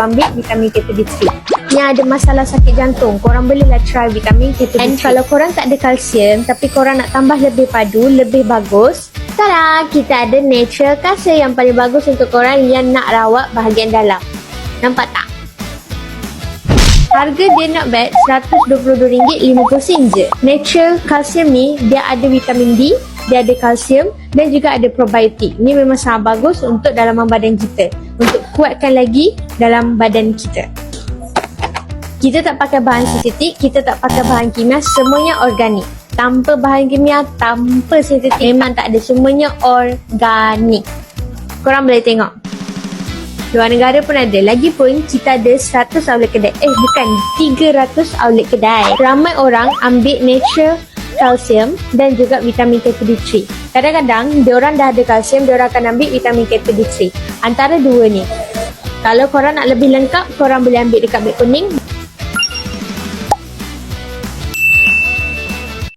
ambil vitamin K3. Yang ada masalah sakit jantung, korang bolehlah try vitamin K3. Dan kalau korang tak ada kalsium tapi korang nak tambah lebih padu, lebih bagus, tada! Kita ada natural calcium yang paling bagus untuk korang yang nak rawat bahagian dalam. Nampak tak? Harga dia not bad, RM122.50 je. Natural calcium ni, dia ada vitamin D, dia ada kalsium dan juga ada probiotik. Ni memang sangat bagus untuk dalaman badan kita, untuk kuatkan lagi dalam badan kita. Kita tak pakai bahan sintetik, kita tak pakai bahan kimia, semuanya organik. Tanpa bahan kimia, tanpa sintetik, memang tak ada, semuanya organik. Korang boleh tengok. Luar negara pun ada. Lagipun kita ada 100 outlet kedai. Bukan, 300 outlet kedai. Ramai orang ambil natural kalsium dan juga vitamin K3. Kadang-kadang diorang dah ada kalsium, diorang akan ambil vitamin K3. Antara dua ni, kalau korang nak lebih lengkap, korang boleh ambil dekat beg kuning.